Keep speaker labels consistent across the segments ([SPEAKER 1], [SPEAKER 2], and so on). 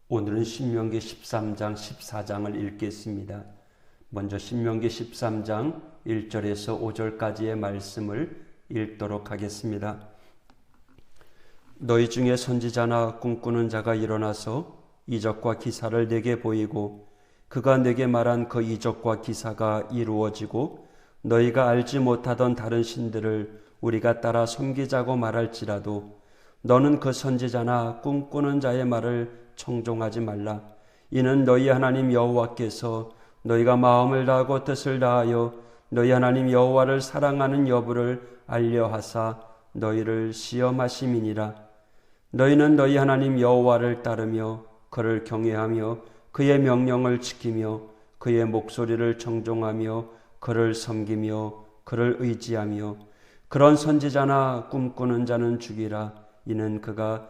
[SPEAKER 1] 오늘은 신명기 13장, 14장을 읽겠습니다. 먼저 신명기 13장 1절에서 5절까지의 말씀을 읽도록 하겠습니다. 너희 중에 선지자나 꿈꾸는 자가 일어나서 이적과 기사를 내게 보이고 그가 내게 말한 그 이적과 기사가 이루어지고 너희가 알지 못하던 다른 신들을 우리가 따라 섬기자고 말할지라도 너는 그 선지자나 꿈꾸는 자의 말을 청종하지 말라. 이는 너희 하나님 여호와께서 너희가 마음을 다하고 뜻을 다하여 너희 하나님 여호와를 사랑하는 여부를 알려하사 너희를 시험하심이니라. 너희는 너희 하나님 여호와를 따르며 그를 경외하며 그의 명령을 지키며 그의 목소리를 청종하며 그를 섬기며 그를 의지하며 그런 선지자나 꿈꾸는 자는 죽이라. 이는 그가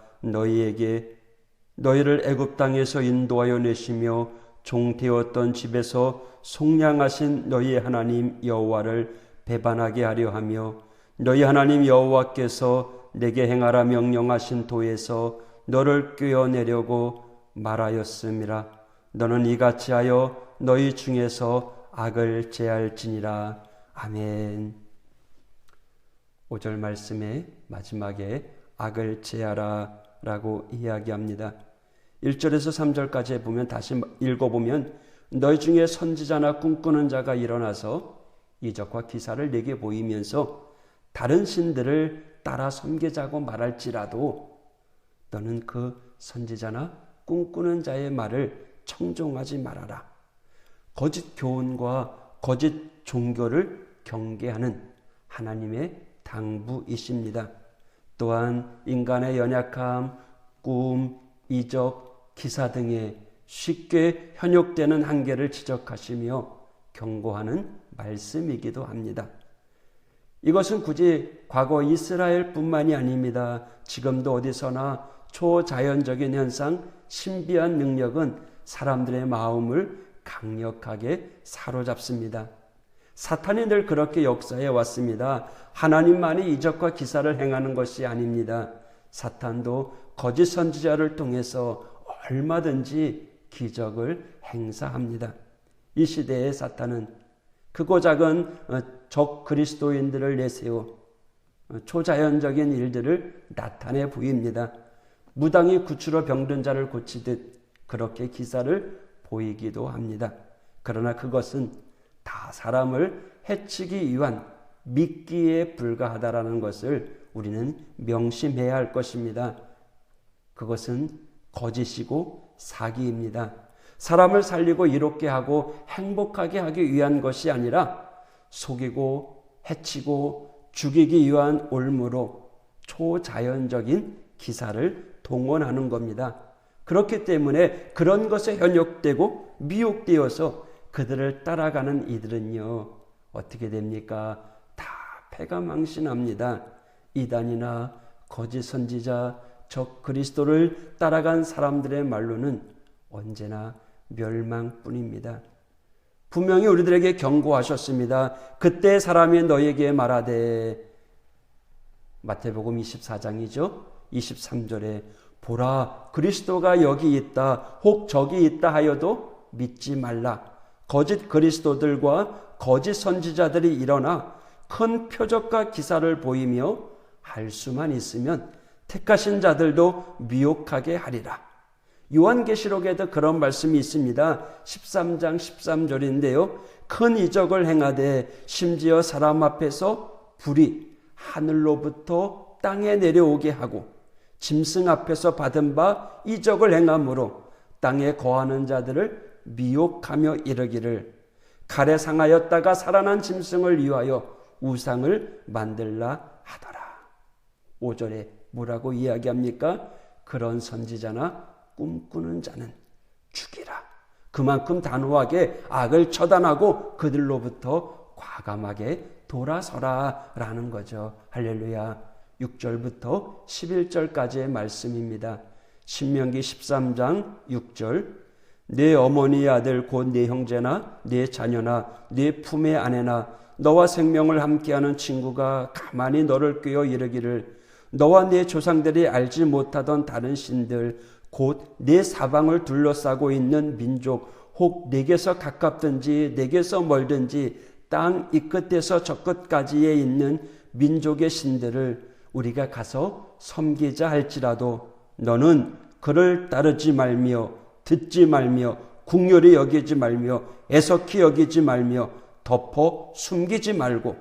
[SPEAKER 1] 너희를 애굽 땅에서 인도하여 내시며 종되었던 집에서 속량하신 너희 하나님 여호와를 배반하게 하려 하며 너희 하나님 여호와께서 내게 행하라 명령하신 도에서 너를 꿰어내려고 말하였음이라. 너는 이같이 하여 너희 중에서 악을 제할지니라. 아멘. 5절 말씀의 마지막에 악을 제하라 라고 이야기합니다. 1절에서 3절까지 보면 다시 읽어보면 너희 중에 선지자나 꿈꾸는 자가 일어나서 이적과 기사를 내게 보이면서 다른 신들을 따라 섬기자고 말할지라도 너는 그 선지자나 꿈꾸는 자의 말을 청종하지 말아라. 거짓 교훈과 거짓 종교를 경계하는 하나님의 당부이십니다. 또한 인간의 연약함, 꿈, 이적, 기사 등에 쉽게 현혹되는 한계를 지적하시며 경고하는 말씀이기도 합니다. 이것은 굳이 과거 이스라엘뿐만이 아닙니다. 지금도 어디서나 초자연적인 현상, 신비한 능력은 사람들의 마음을 강력하게 사로잡습니다. 사탄이 늘 그렇게 역사해 왔습니다. 하나님만이 이적과 기사를 행하는 것이 아닙니다. 사탄도 거짓 선지자를 통해서 얼마든지 기적을 행사합니다. 이 시대의 사탄은 크고 작은 적 그리스도인들을 내세워 초자연적인 일들을 나타내 보입니다. 무당이 구추로 병든 자를 고치듯 그렇게 기사를 보이기도 합니다. 그러나 그것은 다 사람을 해치기 위한 미끼에 불과하다라는 것을 우리는 명심해야 할 것입니다. 그것은 거짓이고 사기입니다. 사람을 살리고 이롭게 하고 행복하게 하기 위한 것이 아니라 속이고 해치고 죽이기 위한 올무로 초자연적인 기사를 동원하는 겁니다. 그렇기 때문에 그런 것에 현혹되고 미혹되어서 그들을 따라가는 이들은요, 어떻게 됩니까? 다 패가 망신합니다. 이단이나 거짓 선지자, 적 그리스도를 따라간 사람들의 말로는 언제나 멸망뿐입니다. 분명히 우리들에게 경고하셨습니다. 그때 사람이 너에게 말하되, 마태복음 24장이죠. 23절에 보라 그리스도가 여기 있다 혹 저기 있다 하여도 믿지 말라. 거짓 그리스도들과 거짓 선지자들이 일어나 큰 표적과 기사를 보이며 할 수만 있으면 택하신 자들도 미혹하게 하리라. 요한계시록에도 그런 말씀이 있습니다. 13장 13절인데요. 큰 이적을 행하되 심지어 사람 앞에서 불이 하늘로부터 땅에 내려오게 하고 짐승 앞에서 받은 바 이적을 행함으로 땅에 거하는 자들을 미혹하며 이르기를 칼에 상하였다가 살아난 짐승을 위하여 우상을 만들라 하더라. 5절에 뭐라고 이야기합니까? 그런 선지자나 꿈꾸는 자는 죽이라. 그만큼 단호하게 악을 처단하고 그들로부터 과감하게 돌아서라 라는 거죠. 할렐루야. 6절부터 11절까지의 말씀입니다. 신명기 13장 6절 네 어머니의 아들 곧 네 형제나 네 자녀나 네 품의 아내나 너와 생명을 함께하는 친구가 가만히 너를 꿰어 이르기를 너와 네 조상들이 알지 못하던 다른 신들 곧 내 사방을 둘러싸고 있는 민족, 혹 내게서 가깝든지 내게서 멀든지 땅 이 끝에서 저 끝까지에 있는 민족의 신들을 우리가 가서 섬기자 할지라도 너는 그를 따르지 말며 듣지 말며 국률이 여기지 말며 애석히 여기지 말며 덮어 숨기지 말고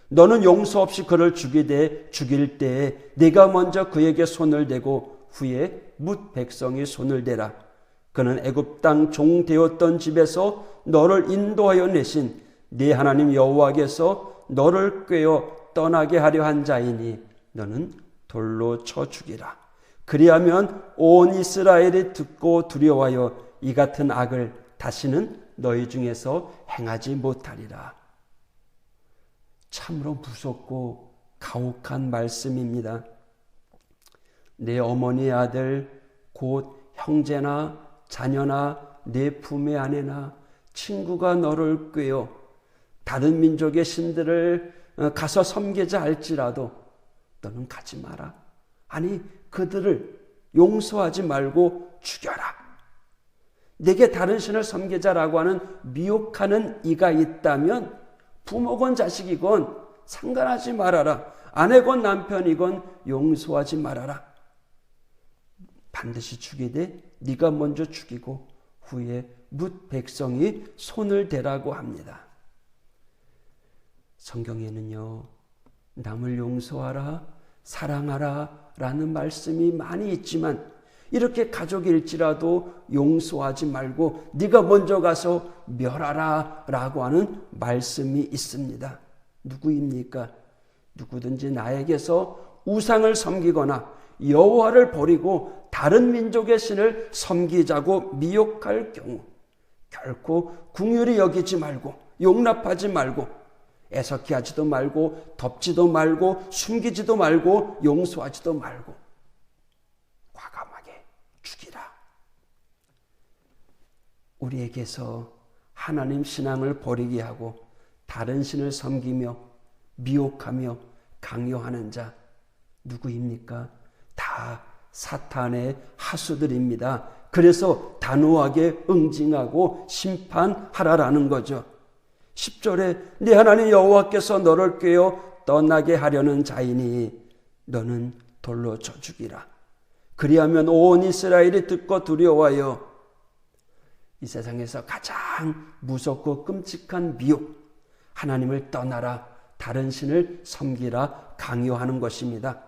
[SPEAKER 1] 너는 용서 없이 그를 죽일 때에 네가 먼저 그에게 손을 대고 후에 뭇 백성이 손을 대라. 그는 애굽 땅 종 되었던 집에서 너를 인도하여 내신 네 하나님 여호와께서 너를 꾀어 떠나게 하려 한 자이니 너는 돌로 쳐 죽이라. 그리하면 온 이스라엘이 듣고 두려워하여 이 같은 악을 다시는 너희 중에서 행하지 못하리라. 참으로 무섭고 가혹한 말씀입니다. 내 어머니의 아들 곧 형제나 자녀나 내 품의 아내나 친구가 너를 꾀어 다른 민족의 신들을 가서 섬기자 할지라도 너는 가지 마라. 아니 그들을 용서하지 말고 죽여라. 내게 다른 신을 섬기자라고 하는 미혹하는 이가 있다면 부모건 자식이건 상관하지 말아라. 아내건 남편이건 용서하지 말아라. 반드시 죽이되 네가 먼저 죽이고 후에 뭇 백성이 손을 대라고 합니다. 성경에는요, 남을 용서하라, 사랑하라 라는 말씀이 많이 있지만 이렇게 가족일지라도 용서하지 말고 네가 먼저 가서 멸하라 라고 하는 말씀이 있습니다. 누구입니까? 누구든지 나에게서 우상을 섬기거나 여호와를 버리고 다른 민족의 신을 섬기자고 미혹할 경우 결코 긍휼히 여기지 말고 용납하지 말고 애석히 하지도 말고 덮지도 말고 숨기지도 말고 용서하지도 말고 과감하게 죽이라. 우리에게서 하나님 신앙을 버리게 하고 다른 신을 섬기며 미혹하며 강요하는 자 누구입니까? 다 사탄의 하수들입니다. 그래서 단호하게 응징하고 심판하라라는 거죠. 10절에 네 하나님 여호와께서 너를 꾀어 떠나게 하려는 자이니 너는 돌로 쳐 죽이라. 그리하면 온 이스라엘이 듣고 두려워하여 이 세상에서 가장 무섭고 끔찍한 미혹, 하나님을 떠나라, 다른 신을 섬기라 강요하는 것입니다.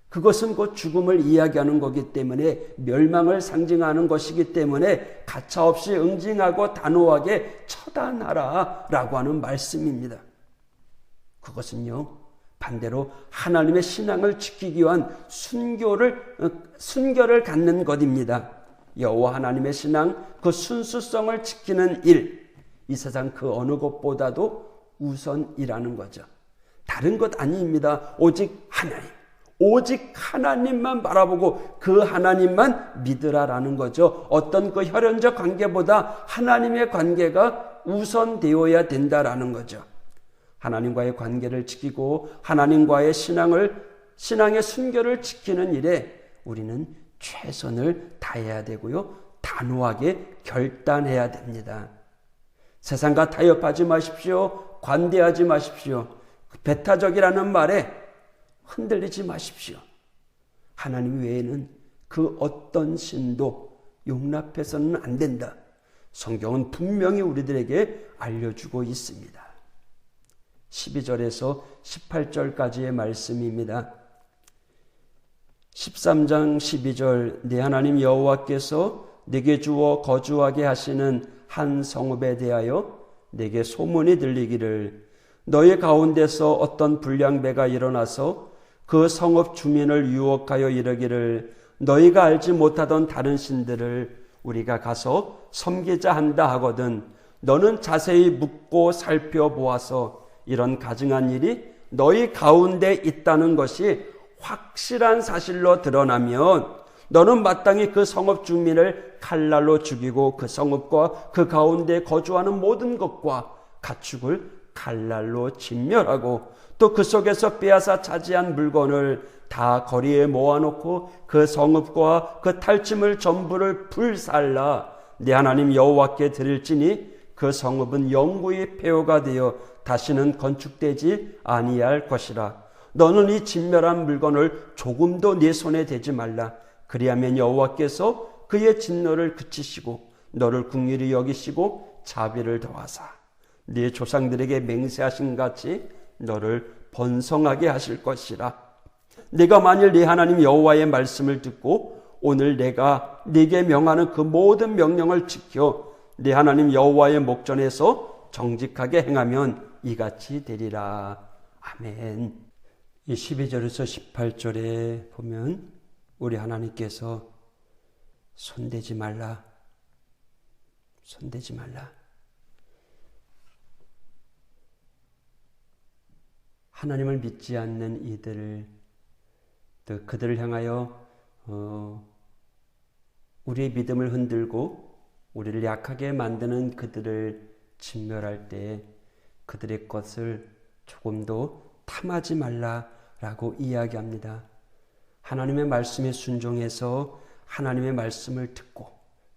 [SPEAKER 1] 그것은 곧 죽음을 이야기하는 거기 때문에 멸망을 상징하는 것이기 때문에 가차없이 응징하고 단호하게 처단하라 라고 하는 말씀입니다. 그것은요 반대로 하나님의 신앙을 지키기 위한 순결을 갖는 것입니다. 여호와 하나님의 신앙 그 순수성을 지키는 일, 이 세상 그 어느 것보다도 우선이라는 거죠. 다른 것 아닙니다. 오직 하나님. 오직 하나님만 바라보고 그 하나님만 믿으라라는 거죠. 어떤 그 혈연적 관계보다 하나님의 관계가 우선되어야 된다라는 거죠. 하나님과의 관계를 지키고 하나님과의 신앙의 순결을 지키는 일에 우리는 최선을 다해야 되고요. 단호하게 결단해야 됩니다. 세상과 타협하지 마십시오. 관대하지 마십시오. 배타적이라는 말에 흔들리지 마십시오. 하나님 외에는 그 어떤 신도 용납해서는 안 된다. 성경은 분명히 우리들에게 알려주고 있습니다. 12절에서 18절까지의 말씀입니다. 13장 12절 네 하나님 여호와께서 네게 주어 거주하게 하시는 한 성읍에 대하여 네게 소문이 들리기를 너희 가운데서 어떤 불량배가 일어나서 그 성읍 주민을 유혹하여 이르기를 너희가 알지 못하던 다른 신들을 우리가 가서 섬기자 한다 하거든 너는 자세히 묻고 살펴보아서 이런 가증한 일이 너희 가운데 있다는 것이 확실한 사실로 드러나면 너는 마땅히 그 성읍 주민을 칼날로 죽이고 그 성읍과 그 가운데 거주하는 모든 것과 가축을 칼날로 진멸하고 또 그 속에서 빼앗아 차지한 물건을 다 거리에 모아놓고 그 성읍과 그 탈취물 전부를 불살라 네 하나님 여호와께 드릴지니 그 성읍은 영구히 폐허가 되어 다시는 건축되지 아니할 것이라. 너는 이 진멸한 물건을 조금도 네 손에 대지 말라. 그리하면 여호와께서 그의 진노를 그치시고 너를 긍휼히 여기시고 자비를 더하사 네 조상들에게 맹세하신 같이 너를 번성하게 하실 것이라. 네가 만일 네 하나님 여호와의 말씀을 듣고 오늘 내가 네게 명하는 그 모든 명령을 지켜 네 하나님 여호와의 목전에서 정직하게 행하면 이같이 되리라. 아멘. 이 12절에서 18절에 보면 우리 하나님께서 손대지 말라, 손대지 말라. 하나님을 믿지 않는 이들을, 또 그들을 향하여 우리의 믿음을 흔들고 우리를 약하게 만드는 그들을 진멸할 때 그들의 것을 조금도 탐하지 말라라고 이야기합니다. 하나님의 말씀에 순종해서 하나님의 말씀을 듣고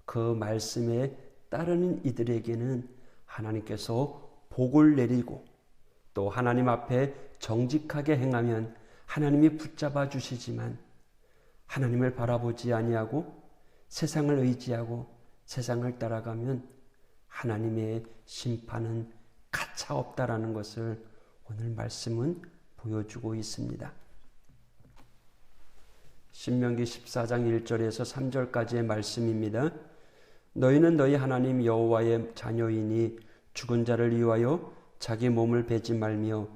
[SPEAKER 1] 그 말씀에 따르는 이들에게는 하나님께서 복을 내리고 또 하나님 앞에 정직하게 행하면 하나님이 붙잡아 주시지만 하나님을 바라보지 아니하고 세상을 의지하고 세상을 따라가면 하나님의 심판은 가차 없다라는 것을 오늘 말씀은 보여주고 있습니다. 신명기 14장 1절에서 3절까지의 말씀입니다. 너희는 너희 하나님 여호와의 자녀이니 죽은 자를 위하여 자기 몸을 베지 말며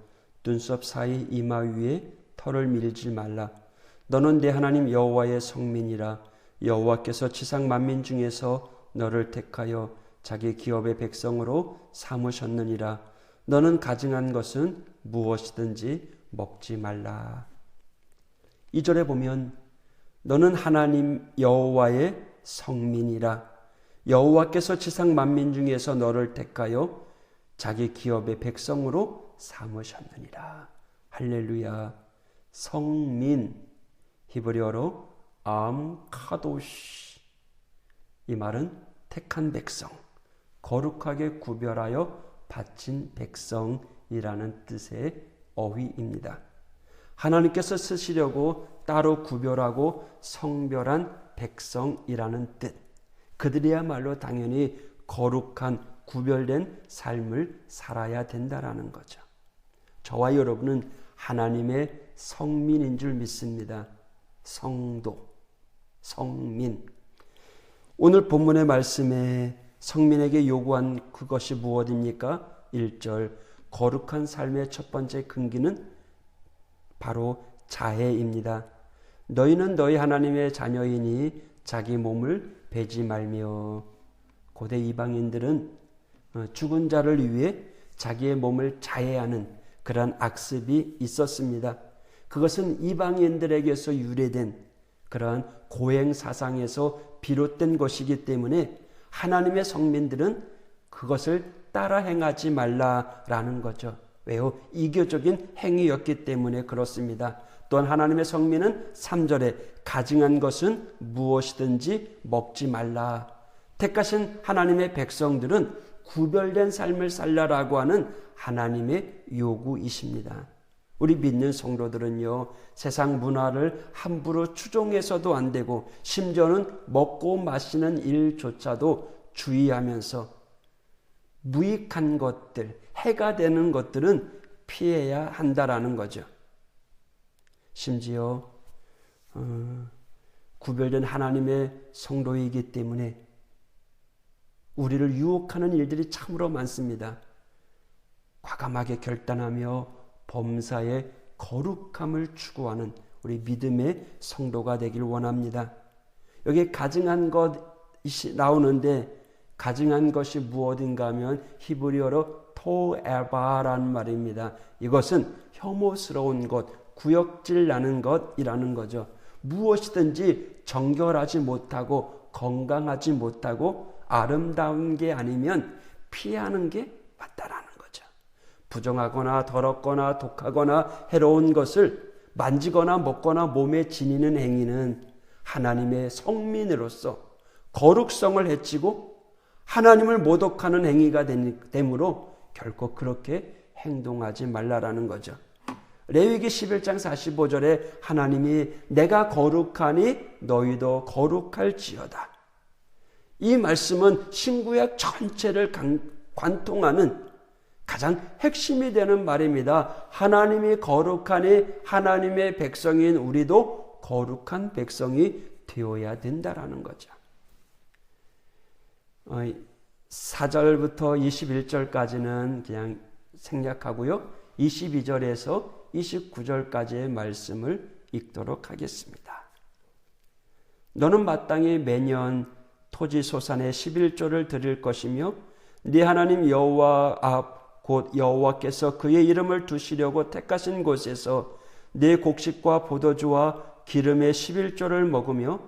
[SPEAKER 1] 눈썹 사이 이마 위에 털을 밀지 말라. 너는 내 하나님 여호와의 성민이라. 여호와께서 지상 만민 중에서 너를 택하여 자기 기업의 백성으로 삼으셨느니라. 너는 가증한 것은 무엇이든지 먹지 말라. 2절에 보면 너는 하나님 여호와의 성민이라. 여호와께서 지상 만민 중에서 너를 택하여 자기 기업의 백성으로 삼으셨느니라. 할렐루야. 성민, 히브리어로 암카도시. 이 말은 택한 백성, 거룩하게 구별하여 바친 백성이라는 뜻의 어휘입니다. 하나님께서 쓰시려고 따로 구별하고 성별한 백성이라는 뜻. 그들이야말로 당연히 거룩한 구별된 삶을 살아야 된다라는 거죠. 저와 여러분은 하나님의 성민인 줄 믿습니다. 성도, 성민. 오늘 본문의 말씀에 성민에게 요구한 그것이 무엇입니까? 1절, 거룩한 삶의 첫 번째 근기는 바로 자해입니다. 너희는 너희 하나님의 자녀이니 자기 몸을 베지 말며. 고대 이방인들은 죽은 자를 위해 자기의 몸을 자해하는 그러한 악습이 있었습니다. 그것은 이방인들에게서 유래된 그러한 고행 사상에서 비롯된 것이기 때문에 하나님의 성민들은 그것을 따라 행하지 말라라는 거죠. 왜요? 이교적인 행위였기 때문에 그렇습니다. 또한 하나님의 성민은 3절에 가증한 것은 무엇이든지 먹지 말라. 택하신 하나님의 백성들은 구별된 삶을 살라라고 하는 하나님의 요구이십니다. 우리 믿는 성도들은요, 세상 문화를 함부로 추종해서도 안 되고 심지어는 먹고 마시는 일조차도 주의하면서 무익한 것들, 해가 되는 것들은 피해야 한다라는 거죠. 심지어 구별된 하나님의 성도이기 때문에 우리를 유혹하는 일들이 참으로 많습니다. 과감하게 결단하며 범사의 거룩함을 추구하는 우리 믿음의 성도가 되길 원합니다. 여기 가증한 것이 나오는데 가증한 것이 무엇인가 하면 히브리어로 토에바라는 말입니다. 이것은 혐오스러운 것, 구역질 나는 것이라는 거죠. 무엇이든지 정결하지 못하고 건강하지 못하고 아름다운 게 아니면 피하는 게 맞다라는 거죠. 부정하거나 더럽거나 독하거나 해로운 것을 만지거나 먹거나 몸에 지니는 행위는 하나님의 성민으로서 거룩성을 해치고 하나님을 모독하는 행위가 되므로 결코 그렇게 행동하지 말라라는 거죠. 레위기 11장 45절에 하나님이 내가 거룩하니 너희도 거룩할지어다. 이 말씀은 신구약 전체를 관통하는 가장 핵심이 되는 말입니다. 하나님이 거룩하니 하나님의 백성인 우리도 거룩한 백성이 되어야 된다라는 거죠. 4절부터 21절까지는 그냥 생략하고요. 22절에서 29절까지의 말씀을 읽도록 하겠습니다. 너는 마땅히 매년 토지 소산의 11조를 드릴 것이며 네 하나님 여호와 앞 곧 여호와께서 그의 이름을 두시려고 택하신 곳에서 네 곡식과 포도주와 기름의 11조를 먹으며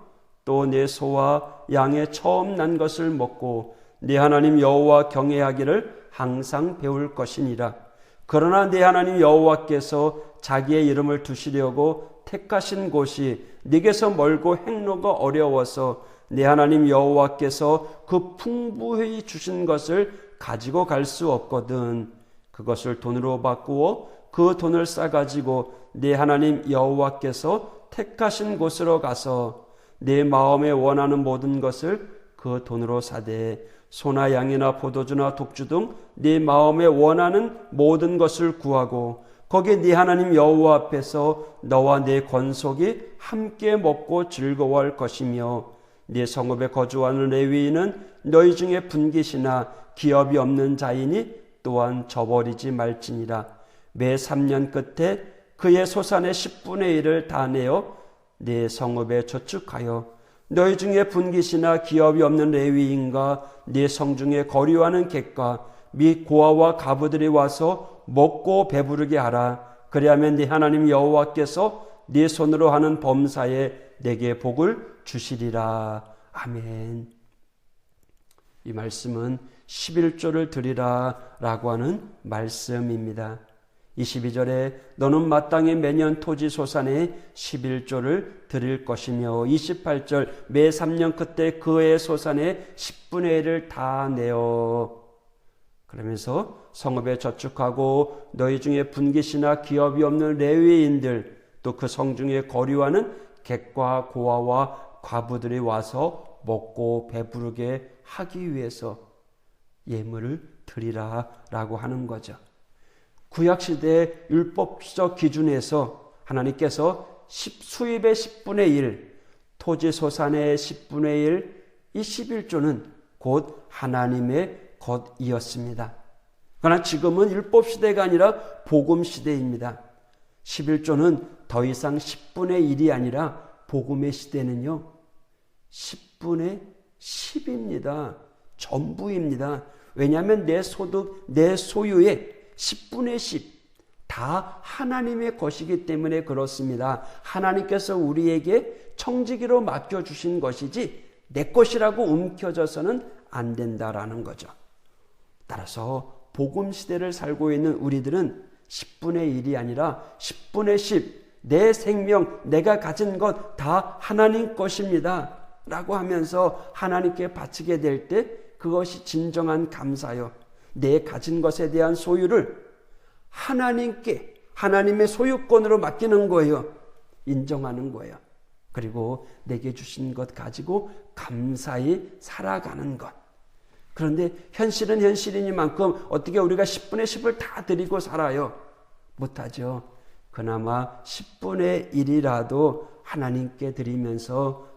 [SPEAKER 1] 또 내 소와 양의 처음 난 것을 먹고 네 하나님 여호와 경외하기를 항상 배울 것이니라. 그러나 네 하나님 여호와께서 자기의 이름을 두시려고 택하신 곳이 네게서 멀고 행로가 어려워서 네 하나님 여호와께서 그 풍부히 주신 것을 가지고 갈 수 없거든. 그것을 돈으로 바꾸어 그 돈을 싸가지고 네 하나님 여호와께서 택하신 곳으로 가서 내 마음에 원하는 모든 것을 그 돈으로 사되 소나 양이나 포도주나 독주 등 네 마음에 원하는 모든 것을 구하고 거기 네 하나님 여호와 앞에서 너와 네 권속이 함께 먹고 즐거워할 것이며 네 성읍에 거주하는 레위인은 너희 중에 분깃이나 기업이 없는 자이니 또한 저버리지 말지니라. 매 3년 끝에 그의 소산의 10분의 1을 다 내어 네 성읍에 저축하여 너희 중에 분깃이나 기업이 없는 레위인과 네 성중에 거류하는 객과 및 고아와 가부들이 와서 먹고 배부르게 하라. 그리하면 네 하나님 여호와께서 네 손으로 하는 범사에 내게 복을 주시리라. 아멘. 이 말씀은 11조를 드리라 라고 하는 말씀입니다. 22절에 너는 마땅히 매년 토지 소산의 11조를 드릴 것이며 28절 매 3년 끝에 그의 소산의 10분의 1을 다 내어 그러면서 성읍에 저축하고 너희 중에 분깃이나 기업이 없는 레위인들 또 그 성중에 거류하는 객과 고아와 과부들이 와서 먹고 배부르게 하기 위해서 예물을 드리라 라고 하는 거죠. 구약시대의 율법적 기준에서 하나님께서 수입의 10분의 1, 토지 소산의 10분의 1, 이 11조는 곧 하나님의 것이었습니다. 그러나 지금은 율법시대가 아니라 복음시대입니다. 11조는 더 이상 10분의 1이 아니라 복음의 시대는요 10분의 10입니다. 전부입니다. 왜냐하면 내 소득, 내 소유의 10분의 10 다 하나님의 것이기 때문에 그렇습니다. 하나님께서 우리에게 청지기로 맡겨주신 것이지 내 것이라고 움켜져서는 안 된다라는 거죠. 따라서 복음시대를 살고 있는 우리들은 10분의 1이 아니라 10분의 10 내 생명, 내가 가진 것 다 하나님 것입니다 라고 하면서 하나님께 바치게 될 때 그것이 진정한 감사요. 내 가진 것에 대한 소유를 하나님께 하나님의 소유권으로 맡기는 거예요. 인정하는 거예요. 그리고 내게 주신 것 가지고 감사히 살아가는 것. 그런데 현실은 현실이니만큼 어떻게 우리가 10분의 10을 다 드리고 살아요? 못하죠. 그나마 10분의 1이라도 하나님께 드리면서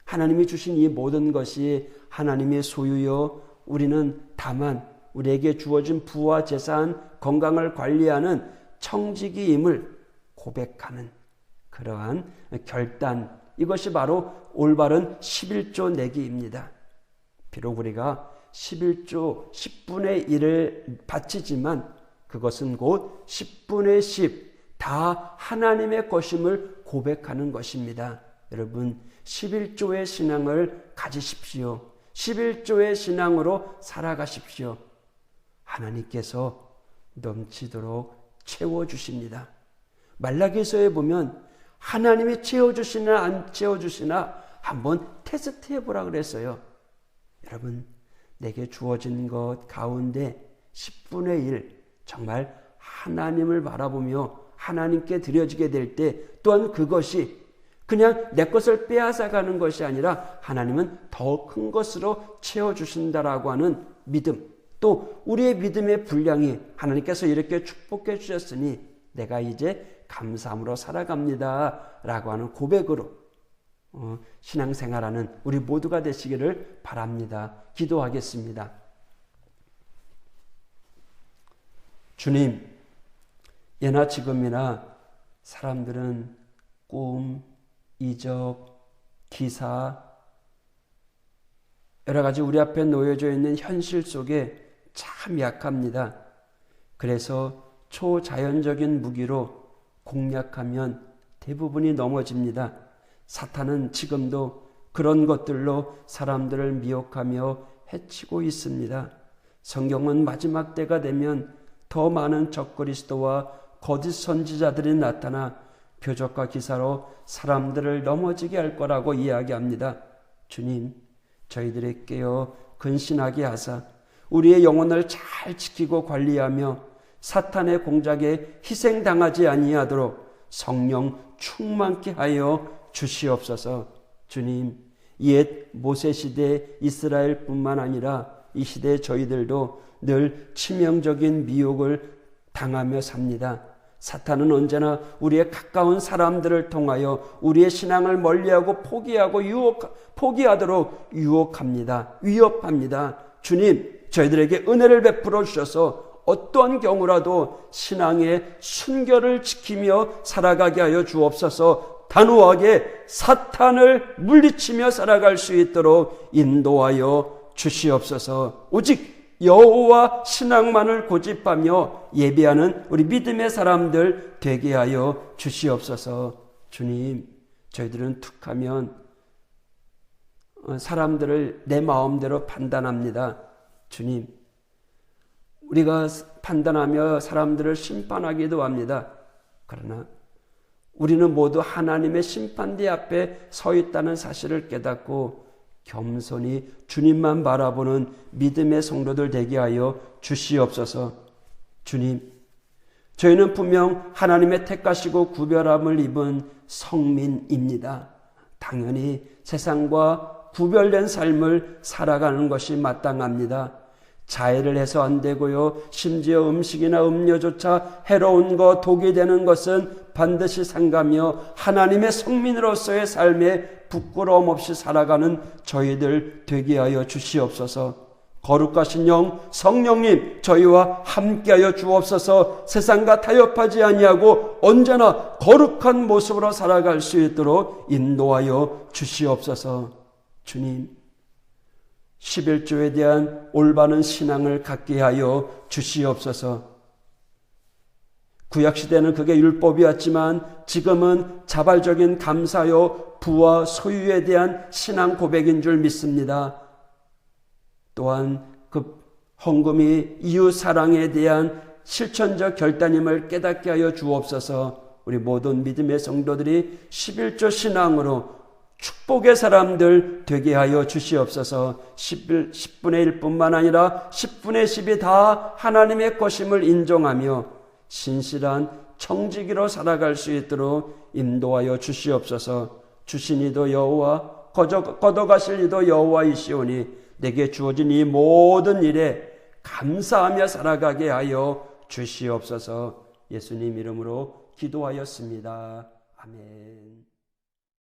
[SPEAKER 1] 하나님이 주신 이 모든 것이 하나님의 소유요. 우리는 다만 우리에게 주어진 부와 재산, 건강을 관리하는 청지기임을 고백하는 그러한 결단, 이것이 바로 올바른 11조 내기입니다. 비록 우리가 11조 10분의 1을 바치지만 그것은 곧 10분의 10 다 하나님의 것임을 고백하는 것입니다. 여러분 11조의 신앙을 가지십시오. 11조의 신앙으로 살아가십시오. 하나님께서 넘치도록 채워주십니다. 말라기서에 보면 하나님이 채워주시나 안 채워주시나 한번 테스트해보라 그랬어요. 여러분, 내게 주어진 것 가운데 10분의 1 정말 하나님을 바라보며 하나님께 드려지게 될 때 또한 그것이 그냥 내 것을 빼앗아가는 것이 아니라 하나님은 더 큰 것으로 채워주신다라고 하는 믿음, 또 우리의 믿음의 분량이 하나님께서 이렇게 축복해 주셨으니 내가 이제 감사함으로 살아갑니다 라고 하는 고백으로 신앙생활하는 우리 모두가 되시기를 바랍니다. 기도하겠습니다. 주님, 예나 지금이나 사람들은 꿈, 이적, 기사, 여러 가지 우리 앞에 놓여져 있는 현실 속에 참 약합니다. 그래서 초자연적인 무기로 공략하면 대부분이 넘어집니다. 사탄은 지금도 그런 것들로 사람들을 미혹하며 해치고 있습니다. 성경은 마지막 때가 되면 더 많은 적그리스도와 거짓 선지자들이 나타나 표적과 기사로 사람들을 넘어지게 할 거라고 이야기합니다. 주님, 저희들의 깨어 근신하게 하사 우리의 영혼을 잘 지키고 관리하며 사탄의 공작에 희생당하지 아니하도록 성령 충만케 하여 주시옵소서. 주님, 옛 모세시대 이스라엘뿐만 아니라 이 시대 저희들도 늘 치명적인 미혹을 당하며 삽니다. 사탄은 언제나 우리의 가까운 사람들을 통하여 우리의 신앙을 멀리하고 포기하도록 유혹합니다. 위협합니다. 주님, 저희들에게 은혜를 베풀어 주셔서 어떠한 경우라도 신앙의 순결을 지키며 살아가게 하여 주옵소서. 단호하게 사탄을 물리치며 살아갈 수 있도록 인도하여 주시옵소서. 오직 여호와 신앙만을 고집하며 예배하는 우리 믿음의 사람들 되게 하여 주시옵소서. 주님, 저희들은 툭하면 사람들을 내 마음대로 판단합니다. 주님, 우리가 판단하며 사람들을 심판하기도 합니다. 그러나 우리는 모두 하나님의 심판대 앞에 서 있다는 사실을 깨닫고 겸손히 주님만 바라보는 믿음의 성도들 되게 하여 주시옵소서. 주님, 저희는 분명 하나님의 택하시고 구별함을 입은 성민입니다. 당연히 세상과 구별된 삶을 살아가는 것이 마땅합니다. 자해를 해서 안 되고요. 심지어 음식이나 음료조차 해로운 것, 독이 되는 것은 반드시 삼가며 하나님의 성민으로서의 삶에 부끄러움 없이 살아가는 저희들 되게 하여 주시옵소서. 거룩하신 영 성령님, 저희와 함께하여 주옵소서. 세상과 타협하지 아니하고 언제나 거룩한 모습으로 살아갈 수 있도록 인도하여 주시옵소서. 주님, 11조에 대한 올바른 신앙을 갖게 하여 주시옵소서. 구약시대는 그게 율법이었지만 지금은 자발적인 감사요 부와 소유에 대한 신앙 고백인 줄 믿습니다. 또한 그 헌금이 이웃 사랑에 대한 실천적 결단임을 깨닫게 하여 주옵소서. 우리 모든 믿음의 성도들이 11조 신앙으로 축복의 사람들 되게 하여 주시옵소서. 10분의 1뿐만 아니라 10분의 10이 다 하나님의 것임을 인정하며 신실한 청지기로 살아갈 수 있도록 인도하여 주시옵소서. 주신 이도 여호와, 걷어가실 이도 여호와이시오니 내게 주어진 이 모든 일에 감사하며 살아가게 하여 주시옵소서. 예수님 이름으로 기도하였습니다. 아멘.